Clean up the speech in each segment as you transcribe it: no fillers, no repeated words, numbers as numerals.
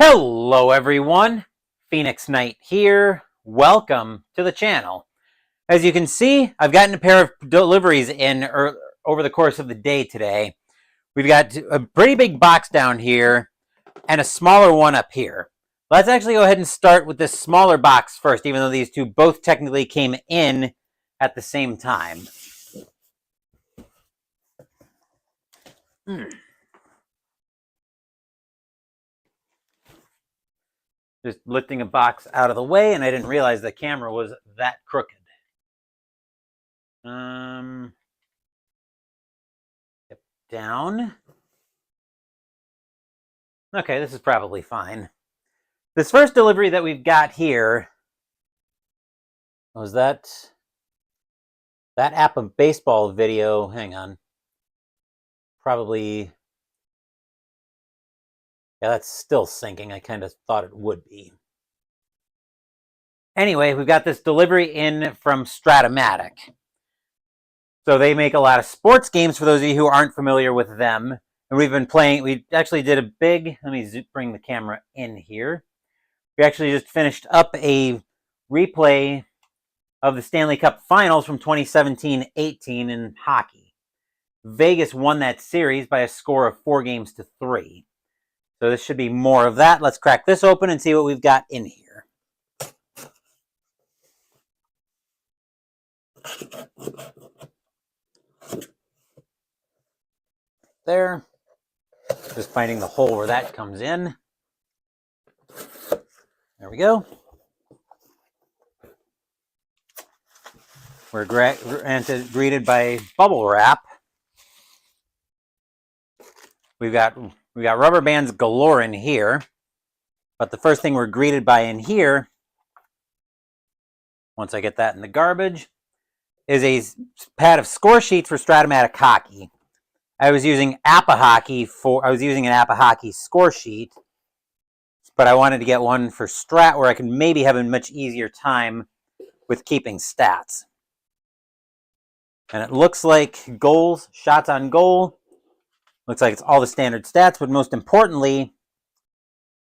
Hello everyone, Phoenix Knight here. Welcome to the channel. As you can see, I've gotten a pair of deliveries in over the course of the day today. We've got a pretty big box down here and a smaller one up here. Let's actually go ahead and start with this smaller box first, even though these two both technically came in at the same time. Just lifting a box out of the way, and I didn't realize the camera was that crooked. Down. Okay, this is probably fine. This first delivery that we've got here was that app of baseball video. Hang on. Probably. Yeah, that's still syncing. I kind of thought it would be. Anyway, we've got this delivery in from Stratomatic. So they make a lot of sports games for those of you who aren't familiar with them. And we've been playing, we actually did a big, let me bring the camera in here. We actually just finished up a replay of the Stanley Cup Finals from 2017-18 in hockey. Vegas won that series by a score of 4-3. So this should be more of that. Let's crack this open and see what we've got in here. There. Just finding the hole where that comes in. There we go. We're greeted by bubble wrap. We got rubber bands galore in here. But the first thing we're greeted by in here, once I get that in the garbage, is a pad of score sheets for Stratomatic Hockey. I was using an Appa Hockey score sheet, but I wanted to get one for Strat where I can maybe have a much easier time with keeping stats. And it looks like goals, shots on goal. Looks like it's all the standard stats, but most importantly,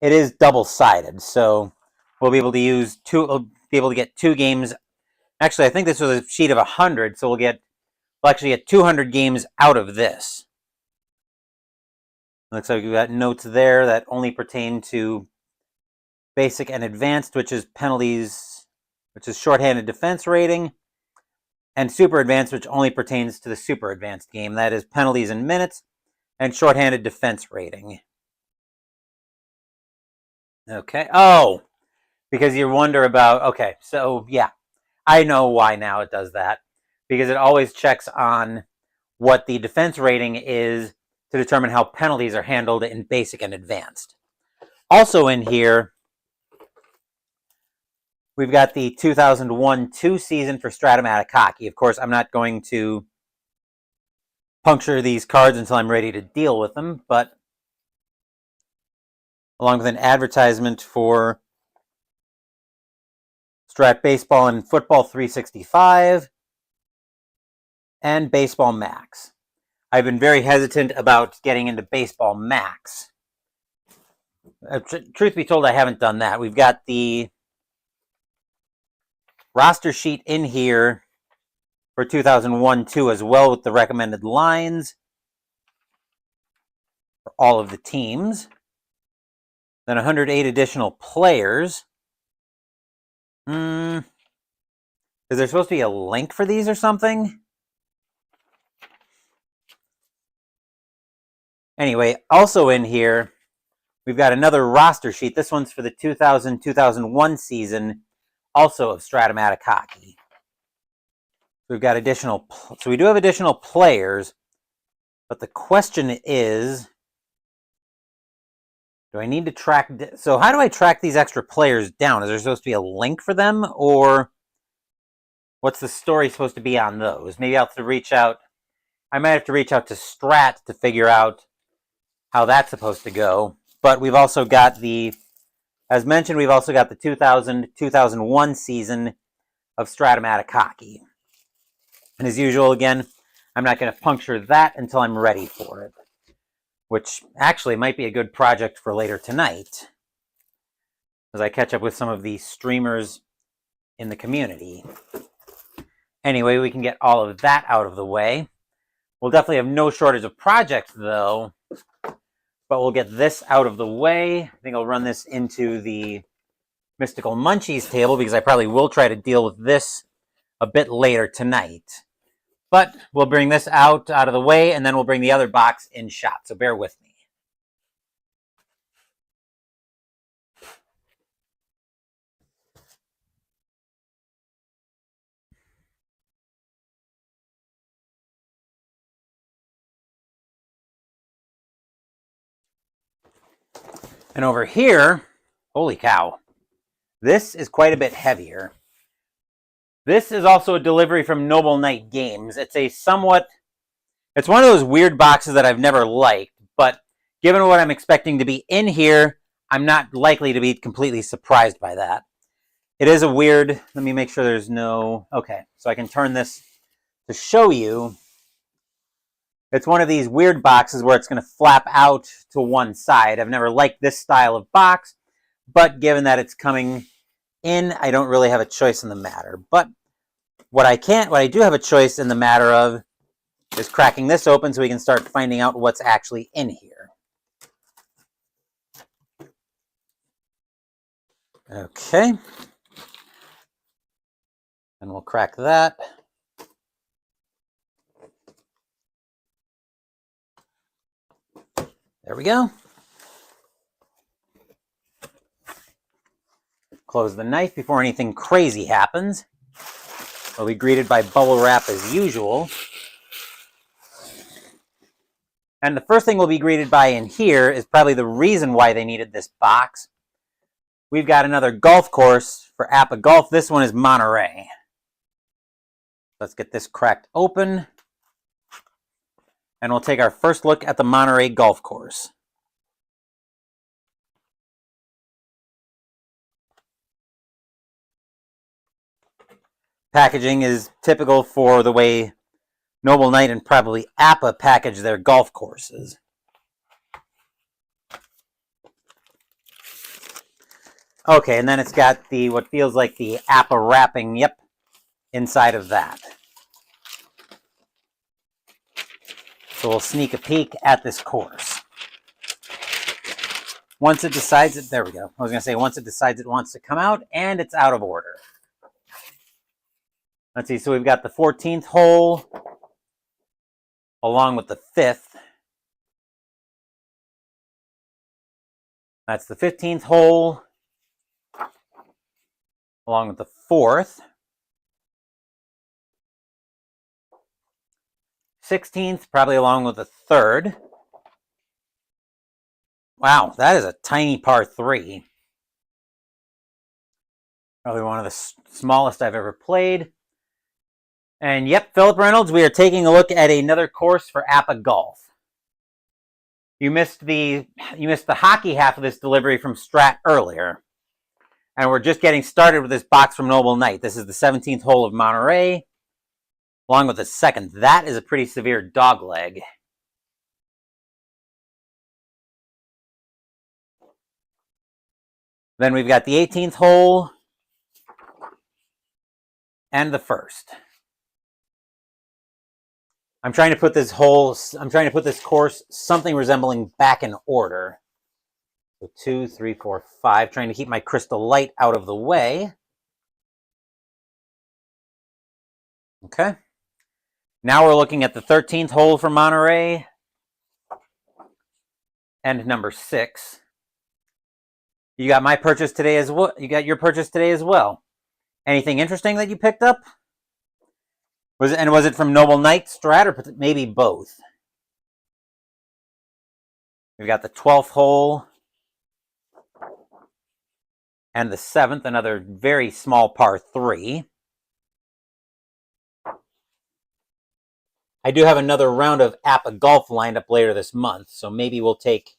it is double-sided. So we'll be able to get 2 games. Actually, I think this was a sheet of 100, so we'll actually get 200 games out of this. Looks like we've got notes there that only pertain to basic and advanced, which is penalties, which is shorthanded defense rating, and super advanced, which only pertains to the super advanced game. That is penalties and minutes and shorthanded defense rating. Okay. Oh, because you wonder about, okay, so yeah, I know why now it does that. Because it always checks on what the defense rating is to determine how penalties are handled in basic and advanced. Also in here, we've got the 2001-2 season for Stratomatic Hockey. Of course, I'm not going to puncture these cards until I'm ready to deal with them, but along with an advertisement for Strat Baseball and Football 365 and Baseball Max. I've been very hesitant about getting into Baseball Max. Truth be told, I haven't done that. We've got the roster sheet in here for 2001-2 as well, with the recommended lines for all of the teams. Then 108 additional players. Is there supposed to be a link for these or something? Anyway, also in here, we've got another roster sheet. This one's for the 2000-2001 season, also of Stratomatic Hockey. We've got additional, so we do have additional players, but the question is, do I need to track, so how do I track these extra players down? Is there supposed to be a link for them, or what's the story supposed to be on those? Maybe I'll have to reach out, I might have to reach out to Strat to figure out how that's supposed to go. But we've also got as mentioned, we've also got the 2000-2001 season of Stratomatic Hockey. And as usual, again, I'm not going to puncture that until I'm ready for it, which actually might be a good project for later tonight. as I catch up with some of the streamers in the community. Anyway, we can get all of that out of the way. We'll definitely have no shortage of projects, though, but we'll get this out of the way. I think I'll run this into the Mystical Munchies table because I probably will try to deal with this a bit later tonight. But we'll bring this out of the way, and then we'll bring the other box in shot, so bear with me. And over here, holy cow, this is quite a bit heavier. This is also a delivery from Noble Knight Games. It's one of those weird boxes that I've never liked, but given what I'm expecting to be in here, I'm not likely to be completely surprised by that. It is a weird, let me make sure there's no, okay, so I can turn this to show you. It's one of these weird boxes where it's going to flap out to one side. I've never liked this style of box, but given that it's coming in, I don't really have a choice in the matter. But what I do have a choice in the matter of is cracking this open so we can start finding out what's actually in here. Okay. And we'll crack that. There we go. Close the knife before anything crazy happens. We'll be greeted by bubble wrap as usual. And the first thing we'll be greeted by in here is probably the reason why they needed this box. We've got another golf course for APBA Golf. This one is Monterey. Let's get this cracked open. And we'll take our first look at the Monterey Golf Course. Packaging is typical for the way Noble Knight and probably APBA package their golf courses. Okay, and then it's got what feels like the APBA wrapping, yep, inside of that. So we'll sneak a peek at this course. Once it decides it, there we go. I was going to say once it decides it wants to come out, and it's out of order. Let's see, so we've got the 14th hole along with the 5th. That's the 15th hole along with the 4th. 16th, probably along with the 3rd. Wow, that is a tiny par 3. Probably one of the smallest I've ever played. And yep, Philip Reynolds, we are taking a look at another course for APBA Golf. You missed the hockey half of this delivery from Strat earlier. And we're just getting started with this box from Noble Knight. This is the 17th hole of Monterey, along with the 2nd. That is a pretty severe dog leg. Then we've got the 18th hole and the 1st. I'm trying to put this course something resembling back in order. So 2, 3, 4, 5. Trying to keep my crystal light out of the way. Okay. Now we're looking at the 13th hole for Monterey and number 6. You got my purchase today as well. You got your purchase today as well. Anything interesting that you picked up? Was it from Noble Knight, Strat, or maybe both? We've got the 12th hole and the 7th, another very small par 3. I do have another round of APBA Golf lined up later this month, so maybe we'll take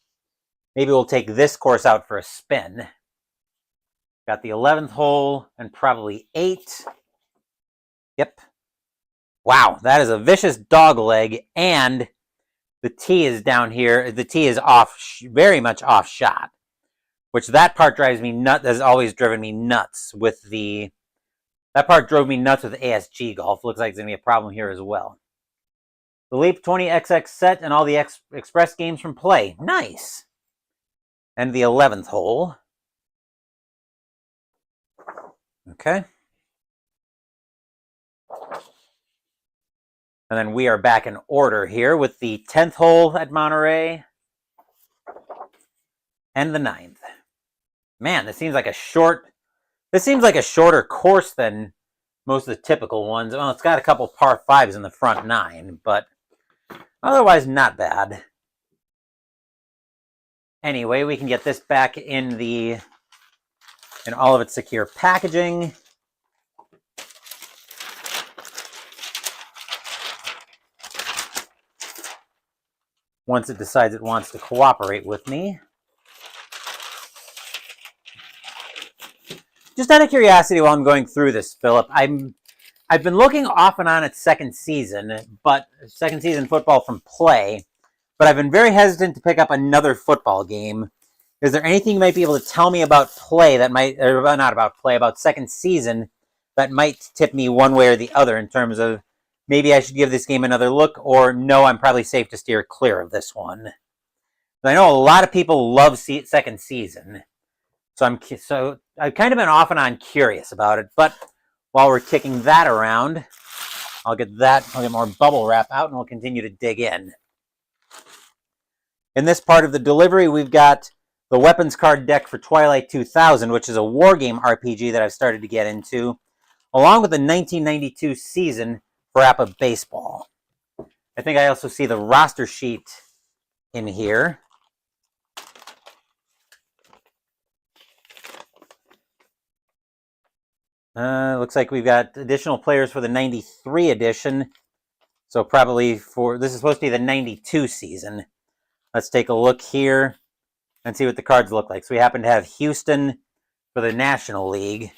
this course out for a spin. Got the 11th hole and probably 8. Yep. Wow, that is a vicious dog leg, and the tee is down here. The tee is off, very much off shot. which that part drives me nuts, has always driven me nuts with that part drove me nuts with ASG Golf. Looks like it's going to be a problem here as well. The Leap 20XX set and all the Express games from Play. Nice. And the 11th hole. Okay. And then we are back in order here with the 10th hole at Monterey and the 9th. Man, this seems like a shorter course than most of the typical ones. Well, it's got a couple par 5s in the front 9, but otherwise not bad. Anyway, we can get this back in all of its secure packaging. Once it decides it wants to cooperate with me. Just out of curiosity while I'm going through this, Philip, I've been looking off and on at second season football from Play, but I've been very hesitant to pick up another football game. Is there anything you might be able to tell me about Play about second season that might tip me one way or the other in terms of maybe I should give this game another look, or no, I'm probably safe to steer clear of this one? I know a lot of people love second season, so I've kind of been off and on curious about it. But while we're kicking that around, I'll get more bubble wrap out, and we'll continue to dig in. In this part of the delivery, we've got the weapons card deck for Twilight 2000, which is a wargame RPG that I've started to get into, along with the 1992 season for APBA Baseball. I think I also see the roster sheet in here. Looks like we've got additional players for the 93 edition. So probably this is supposed to be the 92 season. Let's take a look here and see what the cards look like. So we happen to have Houston for the National League.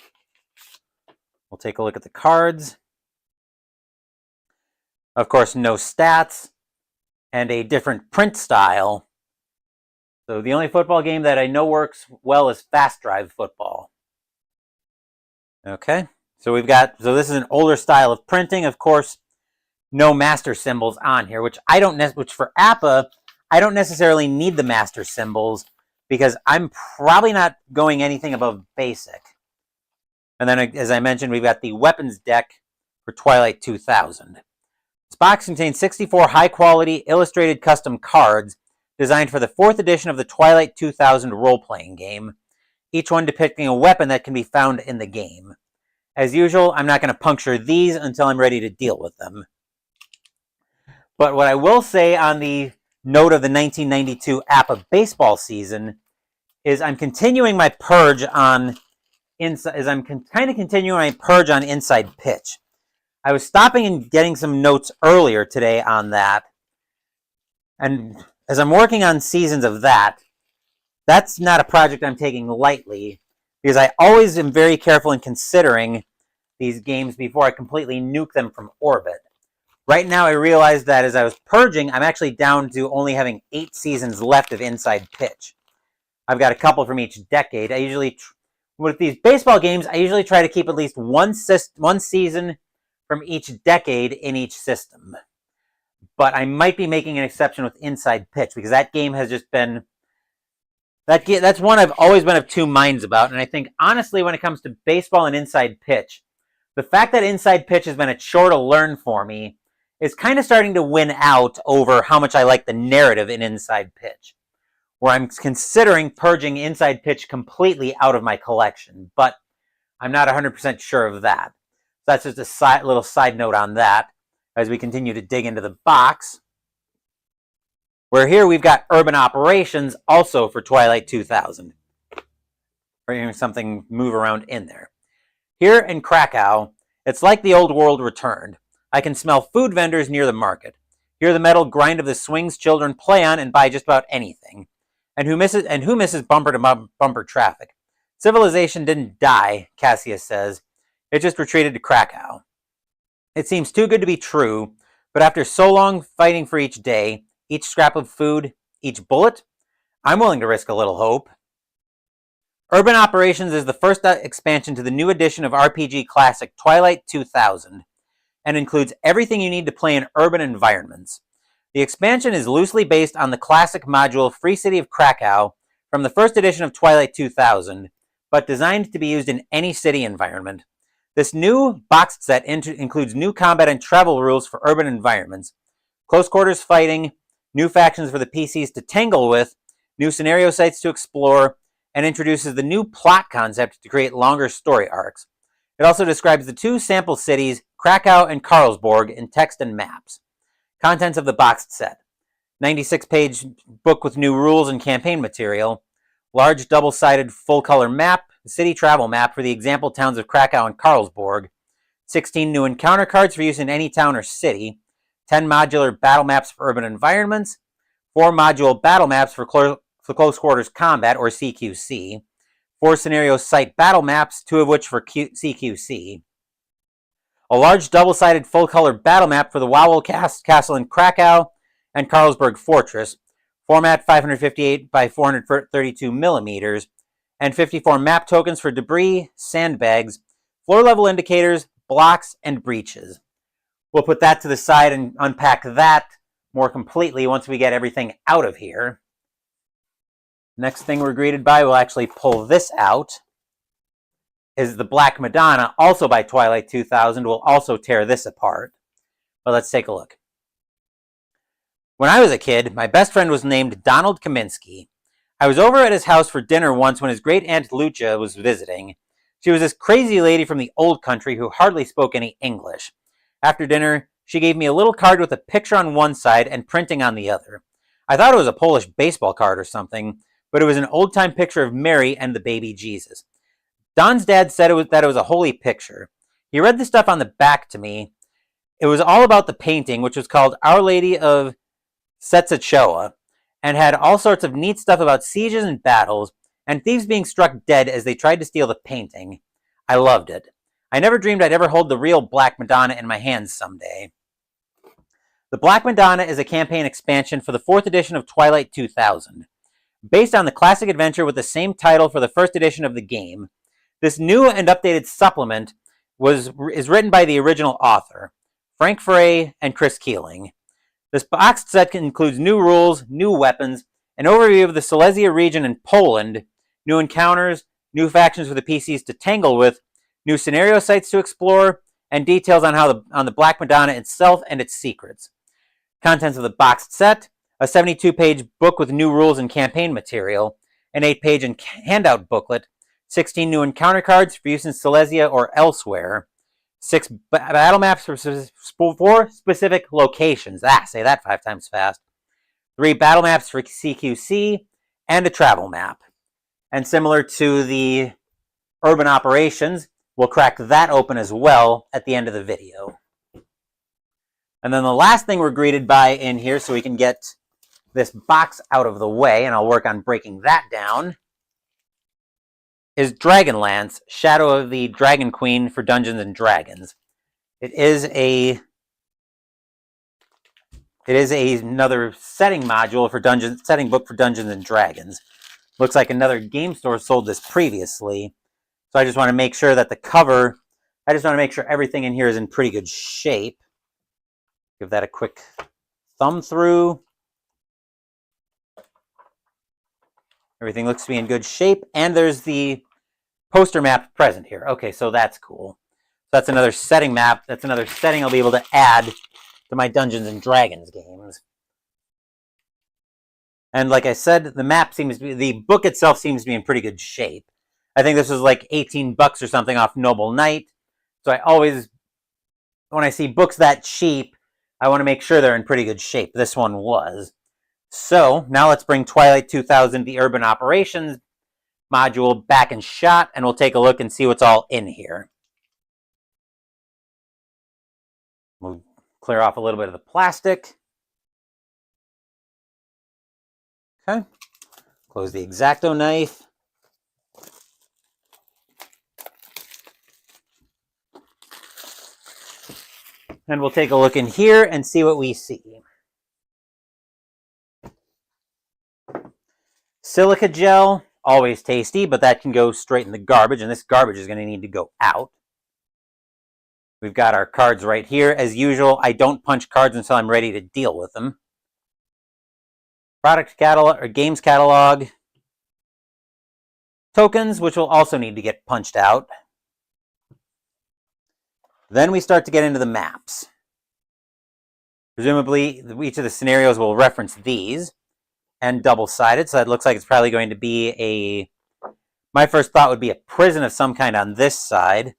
We'll take a look at the cards. Of course, no stats and a different print style. So the only football game that I know works well is Fast Drive football. Okay, so this is an older style of printing. Of course, no master symbols on here, which for APBA, I don't necessarily need the master symbols because I'm probably not going anything above basic. And then, as I mentioned, we've got the weapons deck for Twilight 2000. This box contains 64 high-quality illustrated custom cards designed for the 4th edition of the Twilight 2000 role-playing game, each one depicting a weapon that can be found in the game. As usual, I'm not going to puncture these until I'm ready to deal with them. But what I will say on the note of the 1992 APBA baseball season is I'm continuing my purge on Inside Pitch. I was stopping and getting some notes earlier today on that. And as I'm working on seasons of that, that's not a project I'm taking lightly, because I always am very careful in considering these games before I completely nuke them from orbit. Right now, I realize that as I was purging, I'm actually down to only having 8 seasons left of Inside Pitch. I've got a couple from each decade. With these baseball games, I usually try to keep at least one season from each decade in each system. But I might be making an exception with Inside Pitch, because that game has just been... That's one I've always been of two minds about. And I think, honestly, when it comes to baseball and Inside Pitch, the fact that Inside Pitch has been a chore to learn for me is kind of starting to win out over how much I like the narrative in Inside Pitch, where I'm considering purging Inside Pitch completely out of my collection. But I'm not 100% sure of that. So that's just a little side note on that as we continue to dig into the box. Where here we've got Urban Operations also for Twilight 2000. We're hearing something move around in there. Here in Krakow, it's like the old world returned. I can smell food vendors near the market. Hear the metal grind of the swings children play on and buy just about anything. And who misses bumper to bumper traffic? Civilization didn't die, Cassius says. It just retreated to Krakow. It seems too good to be true, but after so long fighting for each day, each scrap of food, each bullet, I'm willing to risk a little hope. Urban Operations is the first expansion to the new edition of RPG Classic Twilight 2000 and includes everything you need to play in urban environments. The expansion is loosely based on the classic module Free City of Krakow from the first edition of Twilight 2000, but designed to be used in any city environment. This new boxed set includes new combat and travel rules for urban environments, close quarters fighting, new factions for the PCs to tangle with, new scenario sites to explore, and introduces the new plot concept to create longer story arcs. It also describes the two sample cities, Krakow and Karlsborg, in text and maps. Contents of the boxed set: 96-page book with new rules and campaign material, large double-sided full-color map, city travel map for the example towns of Krakow and Karlsborg, 16 new encounter cards for use in any town or city, 10 modular battle maps for urban environments, 4 module battle maps for close quarters combat, or CQC, 4 scenario site battle maps, 2 of which for CQC, a large double-sided full-color battle map for the Wawel Castle in Krakow and Karlsborg Fortress, format 558 by 432 millimeters, and 54 map tokens for debris, sandbags, floor-level indicators, blocks, and breaches. We'll put that to the side and unpack that more completely once we get everything out of here. Next thing we're greeted by, we'll actually pull this out, is the Black Madonna, also by Twilight 2000. We'll also tear this apart. But let's take a look. When I was a kid, my best friend was named Donald Kaminsky. I was over at his house for dinner once when his great-aunt Lucia was visiting. She was this crazy lady from the old country who hardly spoke any English. After dinner, she gave me a little card with a picture on one side and printing on the other. I thought it was a Polish baseball card or something, but it was an old-time picture of Mary and the baby Jesus. Don's dad said that it was a holy picture. He read the stuff on the back to me. It was all about the painting, which was called Our Lady of Setsachoa, and had all sorts of neat stuff about sieges and battles, and thieves being struck dead as they tried to steal the painting. I loved it. I never dreamed I'd ever hold the real Black Madonna in my hands someday. The Black Madonna is a campaign expansion for the 4th edition of Twilight 2000. Based on the classic adventure with the same title for the first edition of the game, this new and updated supplement is written by the original author, Frank Frey and Chris Keeling. This boxed set includes new rules, new weapons, an overview of the Silesia region in Poland, new encounters, new factions for the PCs to tangle with, new scenario sites to explore, and details on the Black Madonna itself and its secrets. Contents of the boxed set: a 72-page book with new rules and campaign material, an 8-page handout booklet, 16 new encounter cards for use in Silesia or elsewhere, 6 battle maps for 4 specific locations. Say that 5 times fast. 3 battle maps for CQC, and a travel map. And similar to the Urban Operations, we'll crack that open as well at the end of the video. And then the last thing we're greeted by in here, so we can get this box out of the way, and I'll work on breaking that down, is Dragonlance, Shadow of the Dragon Queen for Dungeons and Dragons. It is another setting module for setting book for Dungeons and Dragons. Looks like another game store sold this previously. So I just want to make sure that everything in here is in pretty good shape. Give that a quick thumb through. Everything looks to be in good shape, and there's the poster map present here. Okay, so that's cool. So that's another setting map. That's another setting I'll be able to add to my Dungeons and Dragons games. And like I said, the book itself seems to be in pretty good shape. I think this was like $18 or something off Noble Knight. So when I see books that cheap, I want to make sure they're in pretty good shape. This one was. So now let's bring Twilight 2000, the Urban Operations module, back in shot, and we'll take a look and see what's all in here. We'll clear off a little bit of the plastic. Okay. Close the X-Acto knife. And we'll take a look in here and see what we see. Silica gel, always tasty, but that can go straight in the garbage, and this garbage is going to need to go out. We've got our cards right here. As usual, I don't punch cards until I'm ready to deal with them. Product catalog or games catalog. Tokens, which will also need to get punched out. Then we start to get into the maps. Presumably, each of the scenarios will reference these, and double-sided, so that looks like it's probably going to be a... My first thought would be a prison of some kind on this side.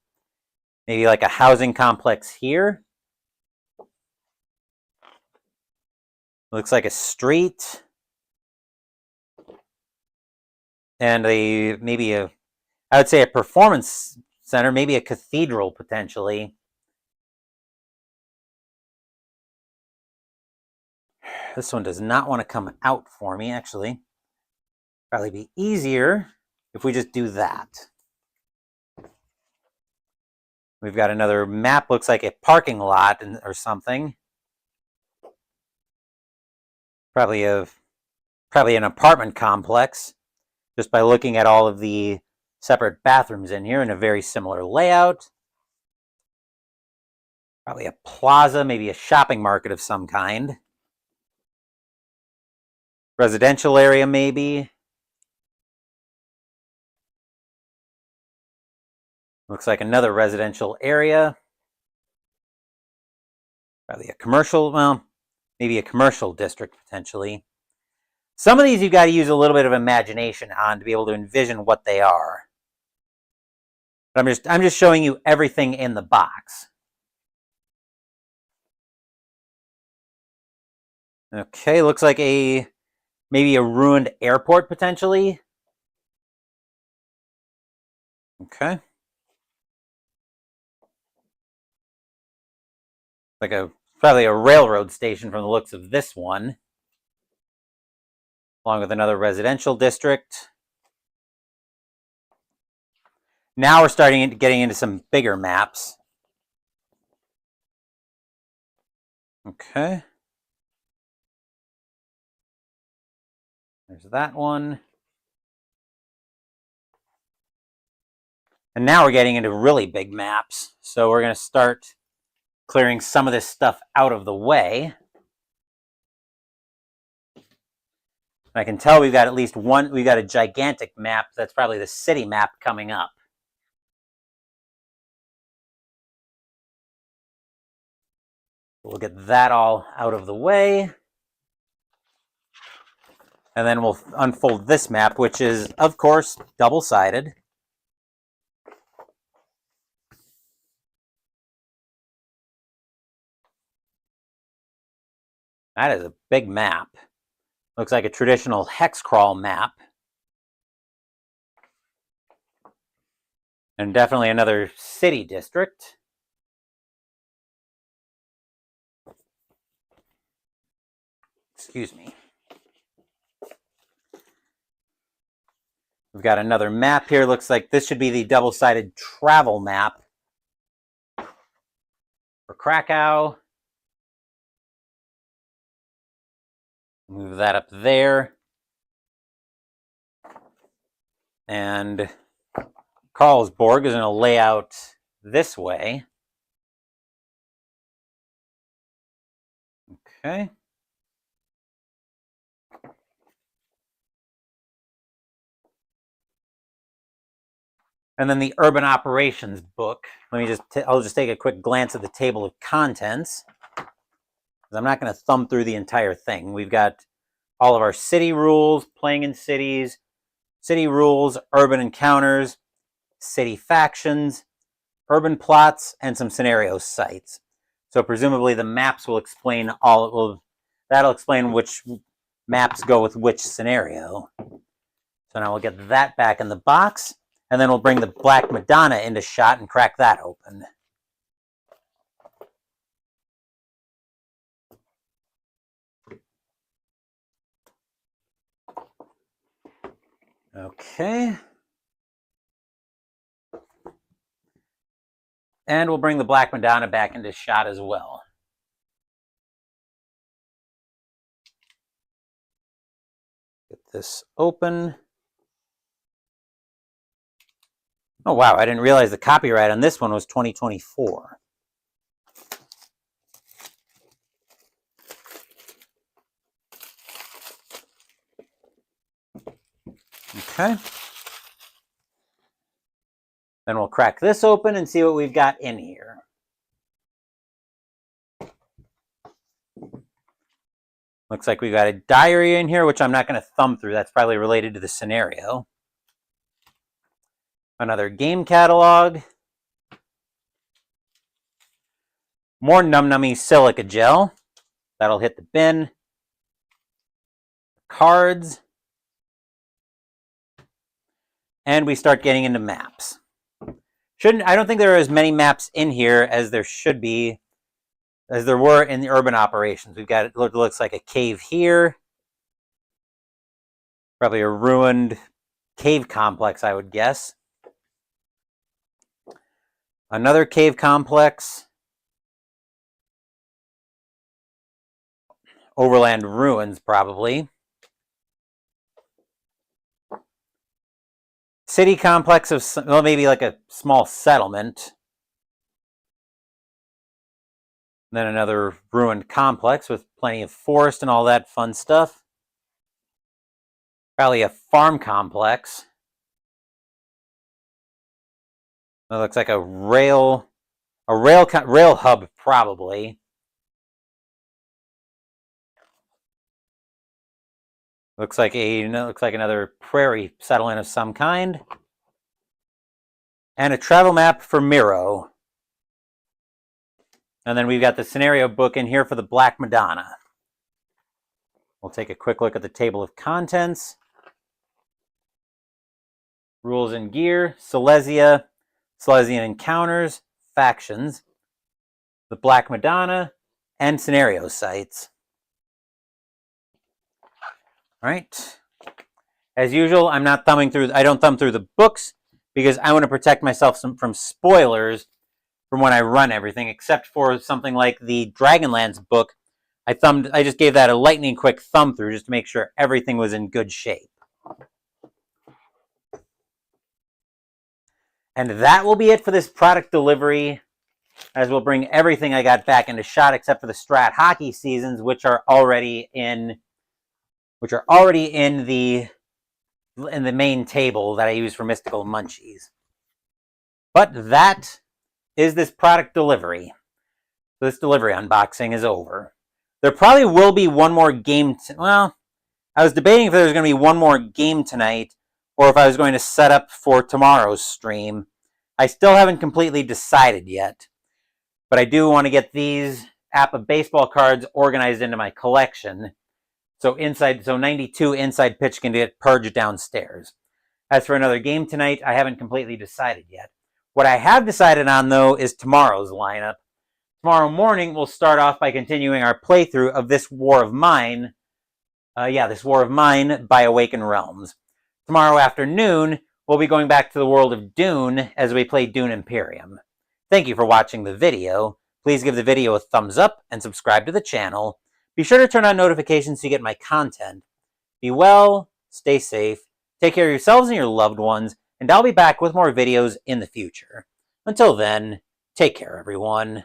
Maybe like a housing complex here. Looks like a street. And maybe I would say a performance center, maybe a cathedral potentially. This one does not want to come out for me, actually. Probably be easier if we just do that. We've got another map, looks like a parking lot or something. Probably an apartment complex, just by looking at all of the separate bathrooms in here in a very similar layout. Probably a plaza, maybe a shopping market of some kind. Residential area, maybe. Looks like another residential area. Probably a commercial, well, maybe a commercial district potentially. Some of these you've got to use a little bit of imagination on to be able to envision what they are. But I'm just showing you everything in the box. Okay, looks like maybe a ruined airport potentially. Okay. Like probably a railroad station from the looks of this one. Along with another residential district. Now we're getting into some bigger maps. Okay. There's that one. And now we're getting into really big maps. So we're going to start clearing some of this stuff out of the way. I can tell we've got at least one, we've got a gigantic map. That's probably the city map coming up. We'll get that all out of the way. And then we'll unfold this map, which is, of course, double-sided. That is a big map. Looks like a traditional hex crawl map. And definitely another city district. Excuse me. We've got another map here. Looks like this should be the double-sided travel map for Krakow. Move that up there. And Karlsborg is going to lay out this way. Okay. And then the urban operations book. I'll just take a quick glance at the table of contents. I'm not going to thumb through the entire thing. We've got all of our city rules, playing in cities, city rules, urban encounters, city factions, urban plots, and some scenario sites. So presumably the maps will explain that'll explain which maps go with which scenario. So now we'll get that back in the box, and then we'll bring the Black Madonna into shot and crack that open. Okay. And we'll bring the Black Madonna back into shot as well. Get this open. Oh, wow, I didn't realize the copyright on this one was 2024. Okay. Then we'll crack this open and see what we've got in here. Looks like we've got a diary in here, which I'm not going to thumb through. That's probably related to the scenario. Another game catalog. More Num Nummy silica gel. That'll hit the bin. Cards. And we start getting into maps. I don't think there are as many maps in here as there should be, as there were in the urban operations. We've got, it looks like a cave here. Probably a ruined cave complex, I would guess. Another cave complex. Overland ruins, probably. City complex of, well, maybe like a small settlement. Then another ruined complex with plenty of forest and all that fun stuff. Probably a farm complex. That looks like a rail hub, probably. Looks like another prairie settlement of some kind. And a travel map for Miro. And then we've got the scenario book in here for the Black Madonna. We'll take a quick look at the table of contents. Rules and gear, Silesia, Silesian encounters, factions, the Black Madonna, and scenario sites. All right. As usual, I don't thumb through the books because I want to protect myself from spoilers from when I run everything, except for something like the Dragonlance book. I just gave that a lightning quick thumb through just to make sure everything was in good shape. And that will be it for this product delivery, as we'll bring everything I got back into shot except for the Strat Hockey seasons, which are already in the main table that I use for Mystical Munchies. But that is this product delivery. So this delivery unboxing is over. There probably will be one more game. Well, I was debating if there was going to be one more game tonight or if I was going to set up for tomorrow's stream. I still haven't completely decided yet. But I do want to get these APBA baseball cards organized into my collection. So 92 inside pitch can get purged downstairs. As for another game tonight, I haven't completely decided yet. What I have decided on, though, is tomorrow's lineup. Tomorrow morning, we'll start off by continuing our playthrough of This War of Mine. This War of Mine by Awakened Realms. Tomorrow afternoon, we'll be going back to the world of Dune as we play Dune Imperium. Thank you for watching the video. Please give the video a thumbs up and subscribe to the channel. Be sure to turn on notifications so you get my content. Be well, stay safe, take care of yourselves and your loved ones, and I'll be back with more videos in the future. Until then, take care, everyone.